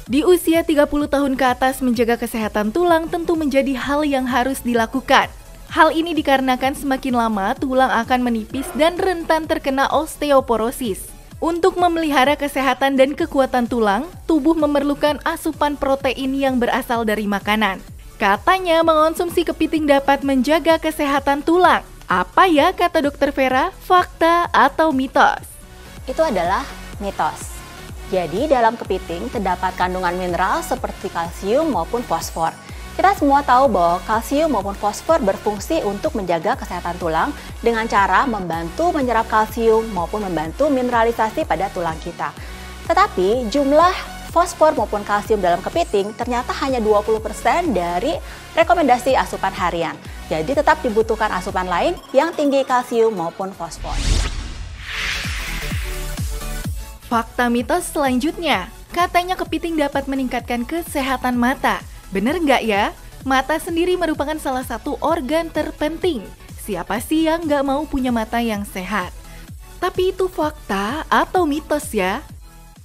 Di usia 30 tahun ke atas, menjaga kesehatan tulang tentu menjadi hal yang harus dilakukan. Hal ini dikarenakan semakin lama tulang akan menipis dan rentan terkena osteoporosis. Untuk memelihara kesehatan dan kekuatan tulang, tubuh memerlukan asupan protein yang berasal dari makanan. Katanya mengonsumsi kepiting dapat menjaga kesehatan tulang. Apa ya kata Dokter Vera, fakta atau mitos? Itu adalah mitos. Jadi dalam kepiting terdapat kandungan mineral seperti kalsium maupun fosfor. Kita semua tahu bahwa kalsium maupun fosfor berfungsi untuk menjaga kesehatan tulang dengan cara membantu menyerap kalsium maupun membantu mineralisasi pada tulang kita. Tetapi jumlah fosfor maupun kalsium dalam kepiting ternyata hanya 20% dari rekomendasi asupan harian. Jadi tetap dibutuhkan asupan lain yang tinggi kalsium maupun fosfor. Fakta mitos selanjutnya, katanya kepiting dapat meningkatkan kesehatan mata. Bener nggak ya? Mata sendiri merupakan salah satu organ terpenting. Siapa sih yang nggak mau punya mata yang sehat? Tapi itu fakta atau mitos ya?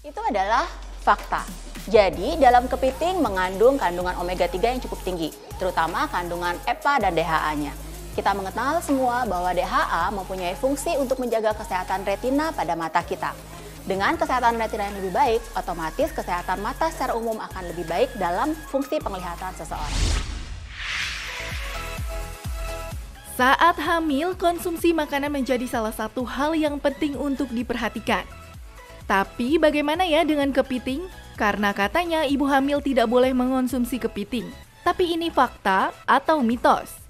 Itu adalah fakta. Jadi dalam kepiting mengandung kandungan omega 3 yang cukup tinggi, terutama kandungan EPA dan DHA-nya. Kita mengenal semua bahwa DHA mempunyai fungsi untuk menjaga kesehatan retina pada mata kita. Dengan kesehatan retina yang lebih baik, otomatis kesehatan mata secara umum akan lebih baik dalam fungsi penglihatan seseorang. Saat hamil, konsumsi makanan menjadi salah satu hal yang penting untuk diperhatikan. Tapi bagaimana ya dengan kepiting? Karena katanya ibu hamil tidak boleh mengonsumsi kepiting. Tapi ini fakta atau mitos?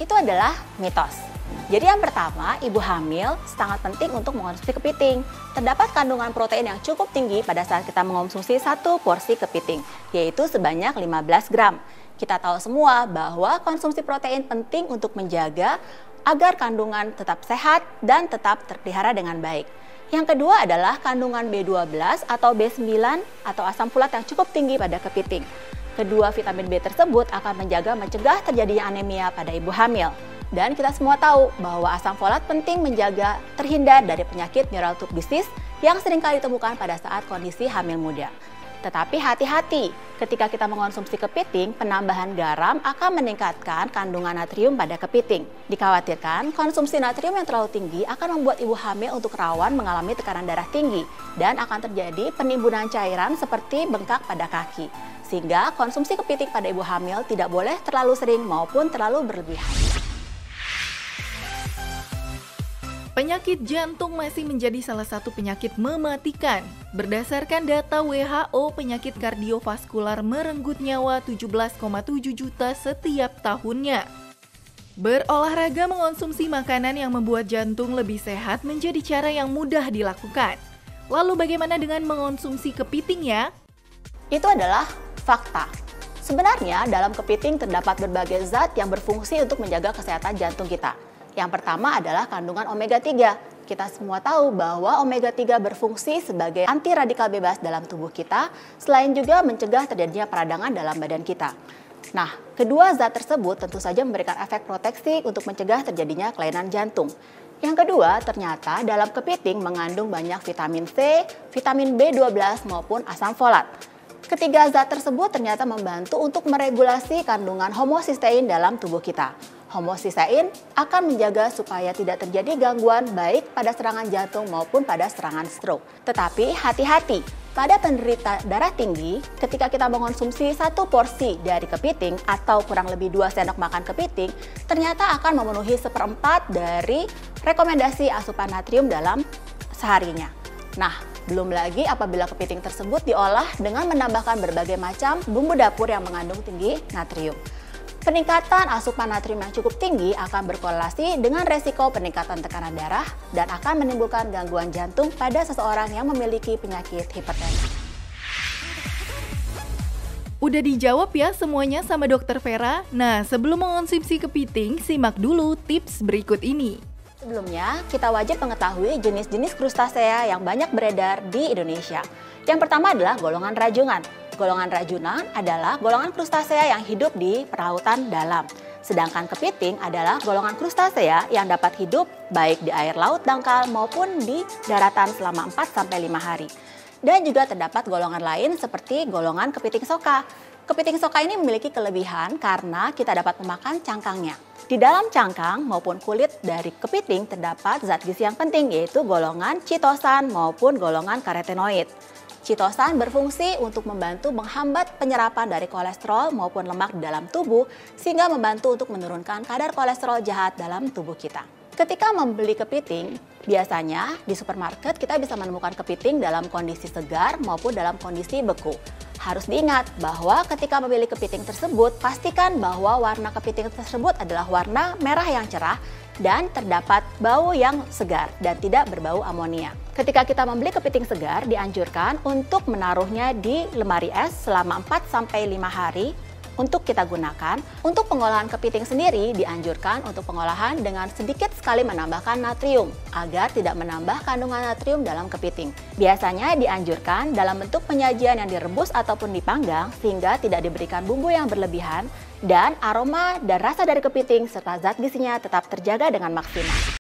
Itu adalah mitos. Jadi yang pertama, ibu hamil sangat penting untuk mengonsumsi kepiting. Terdapat kandungan protein yang cukup tinggi pada saat kita mengonsumsi satu porsi kepiting, yaitu sebanyak 15 gram. Kita tahu semua bahwa konsumsi protein penting untuk menjaga agar kandungan tetap sehat dan tetap terpelihara dengan baik. Yang kedua adalah kandungan B12 atau B9 atau asam folat yang cukup tinggi pada kepiting. Kedua vitamin B tersebut akan mencegah terjadinya anemia pada ibu hamil. Dan kita semua tahu bahwa asam folat penting menjaga terhindar dari penyakit neural tube disease yang seringkali ditemukan pada saat kondisi hamil muda. Tetapi hati-hati, ketika kita mengonsumsi kepiting, penambahan garam akan meningkatkan kandungan natrium pada kepiting. Dikhawatirkan, konsumsi natrium yang terlalu tinggi akan membuat ibu hamil untuk rawan mengalami tekanan darah tinggi dan akan terjadi penimbunan cairan seperti bengkak pada kaki. Sehingga konsumsi kepiting pada ibu hamil tidak boleh terlalu sering maupun terlalu berlebihan. Penyakit jantung masih menjadi salah satu penyakit mematikan. Berdasarkan data WHO, penyakit kardiovaskular merenggut nyawa 17,7 juta setiap tahunnya. Berolahraga mengonsumsi makanan yang membuat jantung lebih sehat menjadi cara yang mudah dilakukan. Lalu bagaimana dengan mengonsumsi kepiting ya? Itu adalah fakta. Sebenarnya dalam kepiting terdapat berbagai zat yang berfungsi untuk menjaga kesehatan jantung kita. Yang pertama adalah kandungan omega 3. Kita semua tahu bahwa omega 3 berfungsi sebagai anti radikal bebas dalam tubuh kita, selain juga mencegah terjadinya peradangan dalam badan kita. Nah, kedua zat tersebut tentu saja memberikan efek proteksi untuk mencegah terjadinya kelainan jantung. Yang kedua, ternyata dalam kepiting mengandung banyak vitamin C, vitamin B12 maupun asam folat. Ketiga zat tersebut ternyata membantu untuk meregulasi kandungan homocysteine dalam tubuh kita. Homocysteine akan menjaga supaya tidak terjadi gangguan baik pada serangan jantung maupun pada serangan stroke. Tetapi hati-hati, pada penderita darah tinggi, ketika kita mengonsumsi satu porsi dari kepiting atau kurang lebih 2 sendok makan kepiting, ternyata akan memenuhi 1/4 dari rekomendasi asupan natrium dalam seharinya. Nah, belum lagi apabila kepiting tersebut diolah dengan menambahkan berbagai macam bumbu dapur yang mengandung tinggi natrium. Peningkatan asupan natrium yang cukup tinggi akan berkorelasi dengan resiko peningkatan tekanan darah dan akan menimbulkan gangguan jantung pada seseorang yang memiliki penyakit hipertensi. Udah dijawab ya semuanya sama Dokter Vera? Nah, sebelum mengonsumsi kepiting, simak dulu tips berikut ini. Sebelumnya, kita wajib mengetahui jenis-jenis krustasea yang banyak beredar di Indonesia. Yang pertama adalah golongan rajungan. Golongan rajunan adalah golongan krustasea yang hidup di perautan dalam. Sedangkan kepiting adalah golongan krustasea yang dapat hidup baik di air laut dangkal maupun di daratan selama 4-5 hari. Dan juga terdapat golongan lain seperti golongan kepiting soka. Kepiting soka ini memiliki kelebihan karena kita dapat memakan cangkangnya. Di dalam cangkang maupun kulit dari kepiting terdapat zat gizi yang penting, yaitu golongan chitosan maupun golongan karotenoid. Chitosan berfungsi untuk membantu menghambat penyerapan dari kolesterol maupun lemak di dalam tubuh, sehingga membantu untuk menurunkan kadar kolesterol jahat dalam tubuh kita. Ketika membeli kepiting, biasanya di supermarket kita bisa menemukan kepiting dalam kondisi segar maupun dalam kondisi beku. Harus diingat bahwa ketika memilih kepiting tersebut, pastikan bahwa warna kepiting tersebut adalah warna merah yang cerah dan terdapat bau yang segar dan tidak berbau amonia. Ketika kita membeli kepiting segar, dianjurkan untuk menaruhnya di lemari es selama 4-5 hari untuk kita gunakan. Untuk pengolahan kepiting sendiri dianjurkan untuk pengolahan dengan sedikit sekali menambahkan natrium agar tidak menambah kandungan natrium dalam kepiting. Biasanya dianjurkan dalam bentuk penyajian yang direbus ataupun dipanggang sehingga tidak diberikan bumbu yang berlebihan dan aroma dan rasa dari kepiting serta zat gizinya tetap terjaga dengan maksimal.